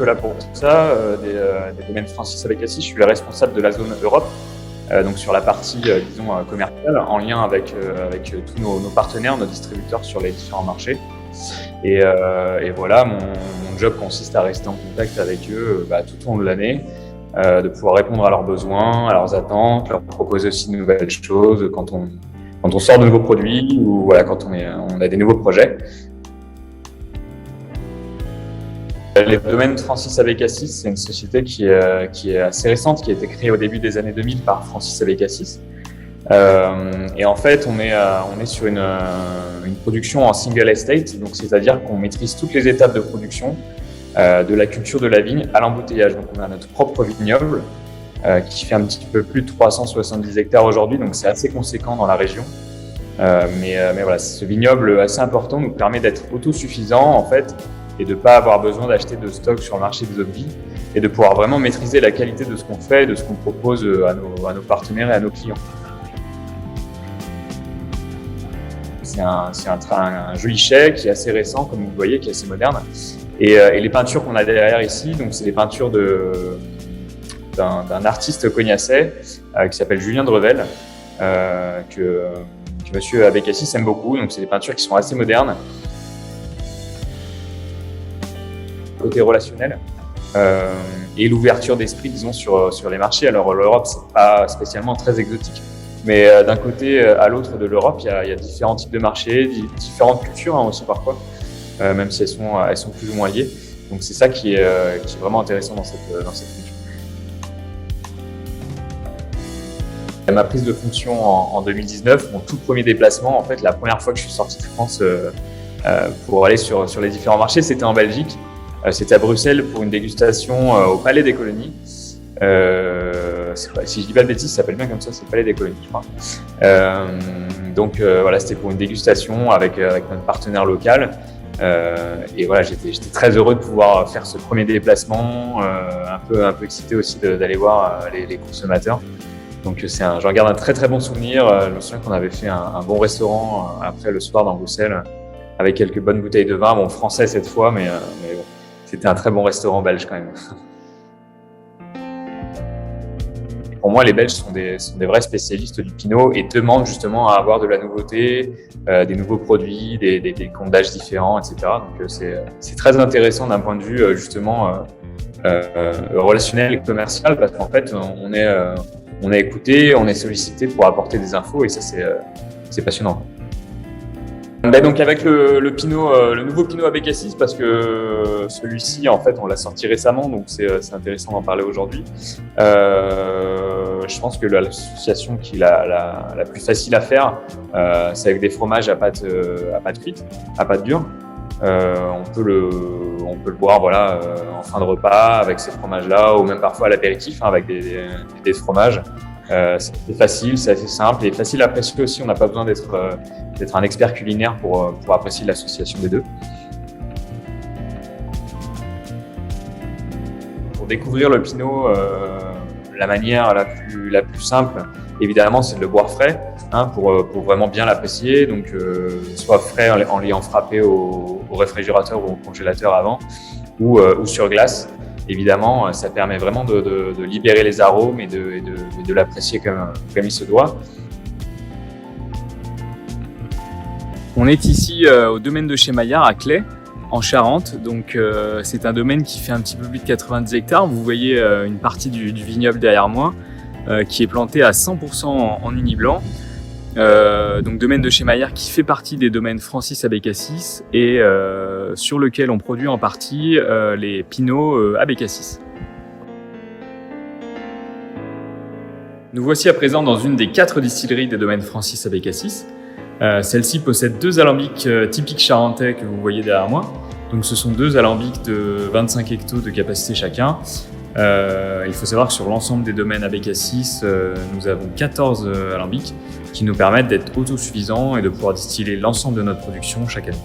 peu là pour ça, des domaines Francis Abécassis. Je suis le responsable de la zone Europe, donc sur la partie, disons, commerciale, en lien avec tous nos partenaires, nos distributeurs sur les différents marchés. Et voilà, mon job consiste à rester en contact avec eux tout au long de l'année, de pouvoir répondre à leurs besoins, à leurs attentes, leur proposer aussi de nouvelles choses quand on sort de nouveaux produits ou voilà, quand on a des nouveaux projets. Les domaines Francis Abécassis, c'est une société qui est assez récente, qui a été créée au début des années 2000 par Francis Abécassis. Et en fait, on est sur une production en single estate, donc c'est-à-dire qu'on maîtrise toutes les étapes de production, de la culture de la vigne à l'embouteillage. Donc on a notre propre vignoble qui fait un petit peu plus de 370 hectares aujourd'hui, donc c'est assez conséquent dans la région. Mais voilà, ce vignoble assez important nous permet d'être autosuffisant en fait, et de ne pas avoir besoin d'acheter de stock sur le marché des autres vignes, et de pouvoir vraiment maîtriser la qualité de ce qu'on fait, de ce qu'on propose à nos partenaires et à nos clients. C'est un joli chai qui est assez récent, comme vous le voyez, qui est assez moderne. Et les peintures qu'on a derrière ici, donc c'est des peintures d'un artiste cognacais qui s'appelle Julien Drevel, que monsieur Abécassis aime beaucoup. Donc c'est des peintures qui sont assez modernes. Côté relationnel et l'ouverture d'esprit, disons, sur les marchés. Alors l'Europe, c'est pas spécialement très exotique. Mais d'un côté à l'autre de l'Europe, il y a différents types de marchés, différentes cultures aussi parfois, même si elles sont plus ou moins liées. Donc c'est ça qui est vraiment intéressant dans cette culture. À ma prise de fonction en 2019, mon tout premier déplacement, en fait, la première fois que je suis sorti de France pour aller sur les différents marchés, c'était en Belgique. C'était à Bruxelles pour une dégustation au Palais des Colonies. Si je dis pas de bêtises, ça s'appelle bien comme ça, c'est le Palais des Colonies, je crois. Donc voilà, c'était pour une dégustation avec notre partenaire local. Et voilà, j'étais très heureux de pouvoir faire ce premier déplacement, un peu excité aussi d'aller voir les consommateurs. Donc j'en garde un très très bon souvenir. Je me souviens qu'on avait fait un bon restaurant après le soir dans Bruxelles, avec quelques bonnes bouteilles de vin, bon français cette fois, mais bon, c'était un très bon restaurant belge quand même. Pour moi, les Belges sont des vrais spécialistes du Pinot et demandent justement à avoir de la nouveauté, des nouveaux produits, des comptes d'âge différents, etc. Donc c'est très intéressant d'un point de vue justement relationnel et commercial, parce qu'en fait on est écouté, on est sollicité pour apporter des infos, et ça c'est passionnant. Donc avec le Pinot, le nouveau Pinot Abécassis, parce que celui-ci en fait on l'a sorti récemment, donc c'est intéressant d'en parler aujourd'hui. Je pense que l'association qui est la plus facile à faire, c'est avec des fromages à pâte cuite, à pâte dure. On peut le boire voilà, en fin de repas avec ces fromages-là, ou même parfois à l'apéritif avec des fromages. C'est facile, c'est assez simple et facile à apprécier aussi. On n'a pas besoin d'être un expert culinaire pour apprécier l'association des deux. Pour découvrir le Pinot, la manière la plus simple, évidemment, c'est de le boire frais, hein, pour vraiment bien l'apprécier. Donc, soit frais en l'ayant frappé au réfrigérateur ou au congélateur avant, ou sur glace. Évidemment, ça permet vraiment de libérer les arômes et de l'apprécier comme il se doit. On est ici au domaine de chez Maillard à Claye, en Charente. Donc c'est un domaine qui fait un petit peu plus de 90 hectares. Vous voyez une partie du vignoble derrière moi qui est planté à 100% en uni blanc. Donc domaine de chez Maillard qui fait partie des domaines Francis Abécassis et sur lequel on produit en partie les Pinots Abécassis. Nous voici à présent dans une des 4 distilleries des domaines Francis Abécassis. Celle-ci possède 2 alambics typiques charentais que vous voyez derrière moi. Donc ce sont 2 alambics de 25 hectos de capacité chacun. Il faut savoir que sur l'ensemble des domaines Abécassis, nous avons 14 alambics qui nous permettent d'être autosuffisants et de pouvoir distiller l'ensemble de notre production chaque année.